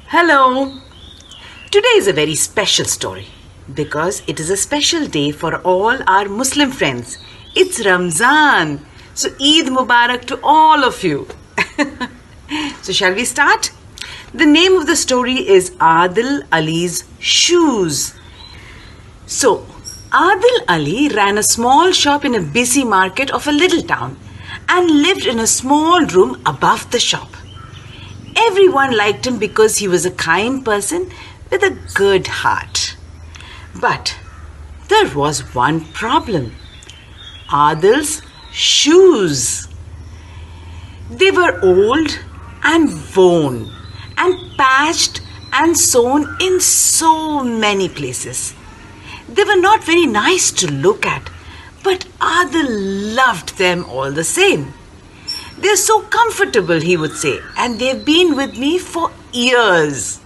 Hello. Today is a very special story because it is a special day for all our Muslim friends. It's Ramzan. So Eid Mubarak to all of you. So shall we start? The name of the story is Adil Ali's Shoes. So Adil Ali ran a small shop in a busy market of a little town and lived in a small room above the shop. Everyone liked him because he was a kind person with a good heart. But there was one problem. Adil's shoes. They were old and worn and patched and sewn in so many places. They were not very nice to look at, but Adil loved them all the same. They're so comfortable, he would say, and they've been with me for years.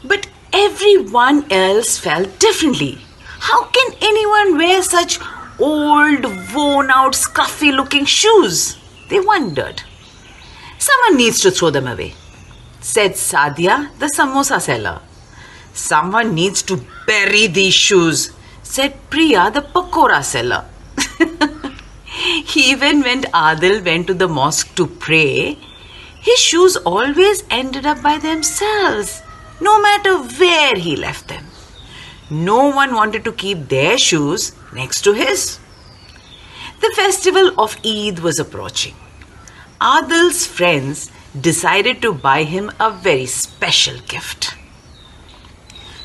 But everyone else felt differently. How can anyone wear such old, worn-out, scruffy-looking shoes? They wondered. Someone needs to throw them away, said Sadia, the samosa seller. Someone needs to bury these shoes, said Priya, the pakora seller. Even when Adil went to the mosque to pray, his shoes always ended up by themselves, no matter where he left them. No one wanted to keep their shoes next to his. The festival of Eid was approaching. Adil's friends decided to buy him a very special gift.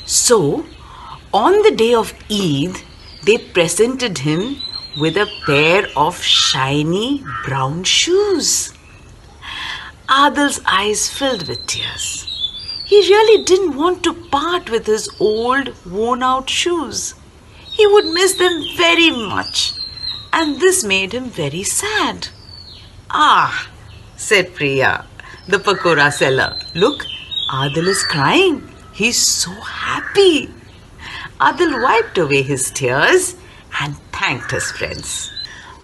So, on the day of Eid, they presented him with a pair of shiny brown shoes. Adil's eyes filled with tears. He really didn't want to part with his old, worn-out shoes. He would miss them very much, and this made him very sad. Ah, said Priya, the pakora seller. Look, Adil is crying. He's so happy. Adil wiped away his tears and thanked his friends.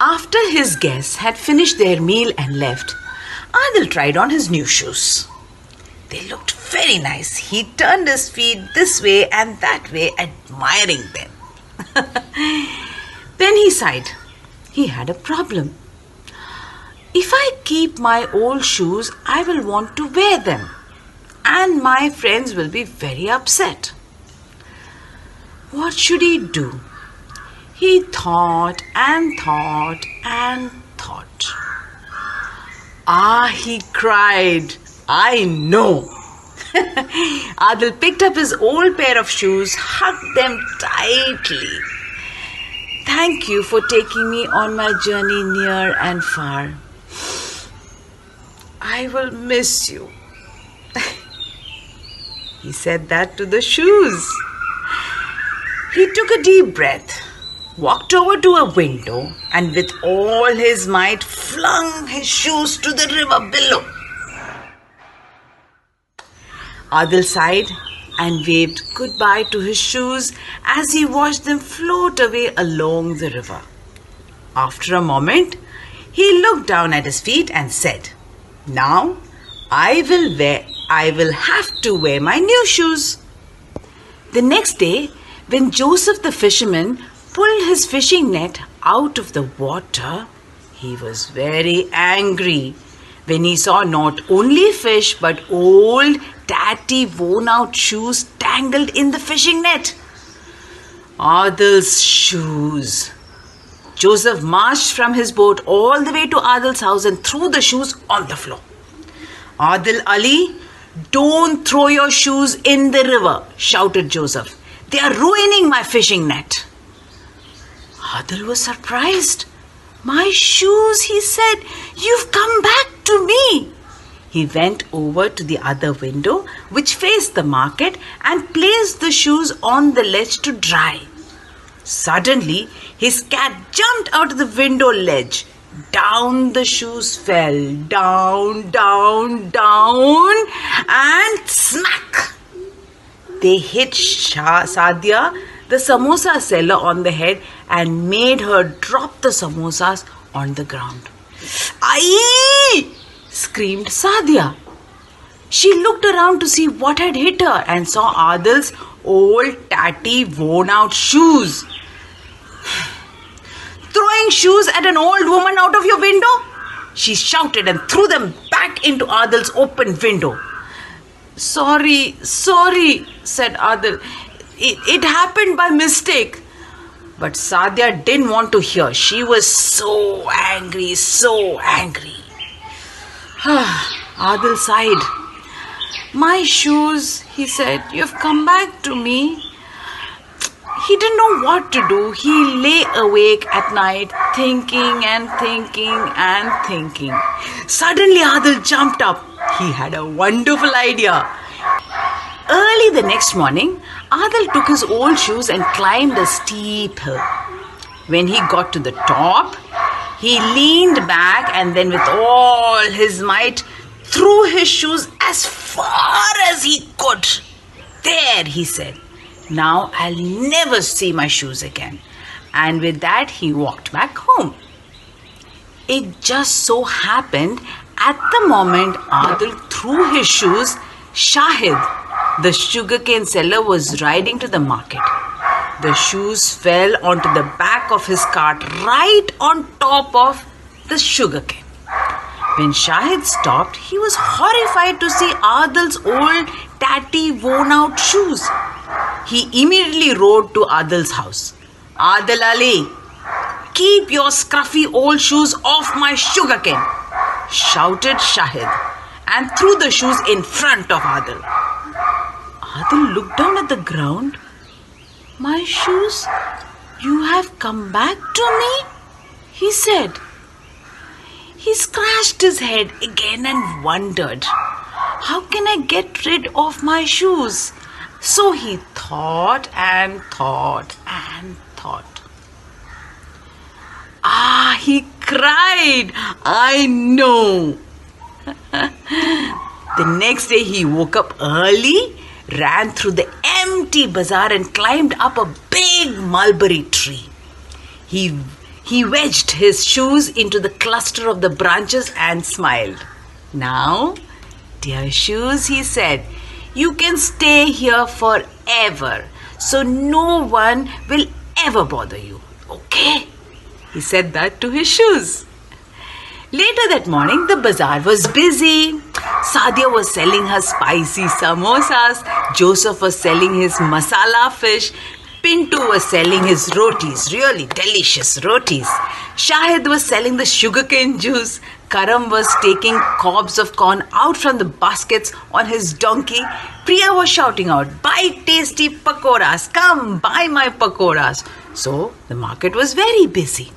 After his guests had finished their meal and left, Adil tried on his new shoes. They looked very nice. He turned his feet this way and that way, admiring them. Then he sighed. He had a problem. If I keep my old shoes, I will want to wear them, and my friends will be very upset. What should he do? He thought and thought and thought. He cried, I know. Adil picked up his old pair of shoes, hugged them tightly. Thank you for taking me on my journey near and far. I will miss you. He said that to the shoes. He took a deep breath, walked over to a window, and with all his might flung his shoes to the river below. Adil sighed and waved goodbye to his shoes as he watched them float away along the river. After a moment, he looked down at his feet and said, Now I will have to wear my new shoes. The next day, when Joseph the fisherman pulled his fishing net out of the water, he was very angry when he saw not only fish but old, tatty, worn-out shoes tangled in the fishing net. Adil's shoes. Joseph marched from his boat all the way to Adil's house and threw the shoes on the floor. Adil Ali, don't throw your shoes in the river, shouted Joseph. They are ruining my fishing net. Adil was surprised. My shoes, he said. You've come back to me. He went over to the other window, which faced the market, and placed the shoes on the ledge to dry. Suddenly, his cat jumped out of the window ledge. Down the shoes fell, down, down, down, and smack! They hit Sadia, the samosa seller, on the head and made her drop the samosas on the ground. Aye! screamed Sadia. She looked around to see what had hit her and saw Adil's old, tatty, worn-out shoes. Throwing shoes at an old woman out of your window? She shouted and threw them back into Adil's open window. Sorry, said Adil. It happened by mistake. But Sadia didn't want to hear. She was so angry, so angry. Adil sighed. My shoes, he said, you've come back to me. He didn't know what to do. He lay awake at night, thinking and thinking and thinking. Suddenly Adil jumped up. He had a wonderful idea. Early the next morning, Adil took his old shoes and climbed a steep hill. When he got to the top, he leaned back and then with all his might threw his shoes as far as he could. There, he said. Now I'll never see my shoes again. And with that, he walked back home. It just so happened, at the moment Adil threw his shoes, Shahid, the sugarcane seller, was riding to the market. The shoes fell onto the back of his cart right on top of the sugarcane. When Shahid stopped, he was horrified to see Adil's old, tatty, worn-out shoes. He immediately rode to Adil's house. Adil Ali, keep your scruffy old shoes off my sugarcane, shouted Shahid, and threw the shoes in front of Adil. Adil looked down at the ground. My shoes? You have come back to me? He said. He scratched his head again and wondered, how can I get rid of my shoes? So he thought and thought and thought. He cried. I know. The next day he woke up early, ran through the empty bazaar and climbed up a big mulberry tree. He wedged his shoes into the cluster of the branches and smiled. Now, dear shoes, he said, you can stay here forever, so no one will ever bother you. Okay? He said that to his shoes. Later that morning, the bazaar was busy. Sadia was selling her spicy samosas. Joseph was selling his masala fish. Pintu was selling his rotis, really delicious rotis. Shahid was selling the sugarcane juice. Karam was taking cobs of corn out from the baskets on his donkey. Priya was shouting out, buy tasty pakoras, come buy my pakoras. So the market was very busy.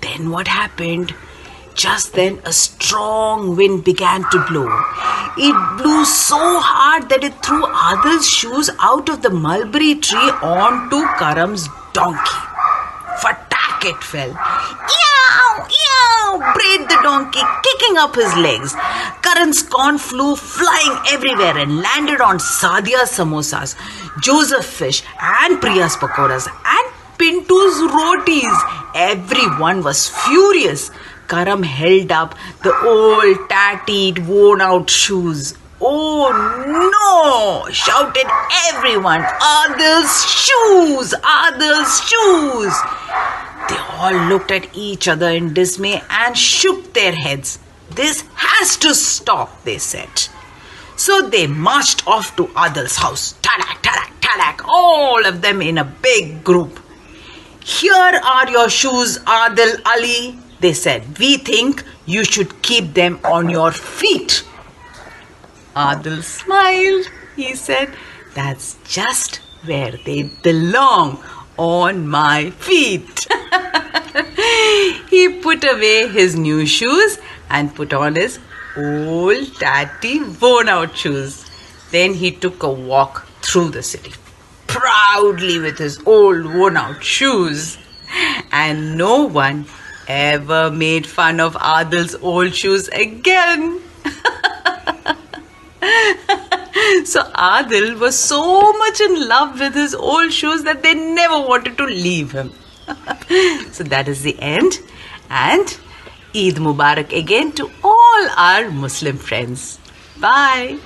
Then what happened? Just then a strong wind began to blow. It blew so hard that it threw Adil's shoes out of the mulberry tree onto Karam's donkey. Fatak it fell. Eow, eow, brayed the donkey, kicking up his legs. Karan's corn flew flying everywhere and landed on Sadia's samosas, Joseph's fish and Priya's pakoras and Pintu's rotis. Everyone was furious. Karam held up the old, tattered, worn-out shoes. Oh no! Shouted everyone. Adil's shoes! Adil's shoes! They all looked at each other in dismay and shook their heads. This has to stop, they said. So they marched off to Adil's house. Tadak, tadak, tadak, all of them in a big group. Here are your shoes, Adil Ali, they said. We think you should keep them on your feet. Adil smiled. He said, that's just where they belong, on my feet. He put away his new shoes and put on his old, tatty, worn-out shoes. Then he took a walk through the city, proudly with his old, worn-out shoes. And no one ever made fun of Adil's old shoes again. So Adil was so much in love with his old shoes that they never wanted to leave him. So that is the end. And Eid Mubarak again to all our Muslim friends. Bye.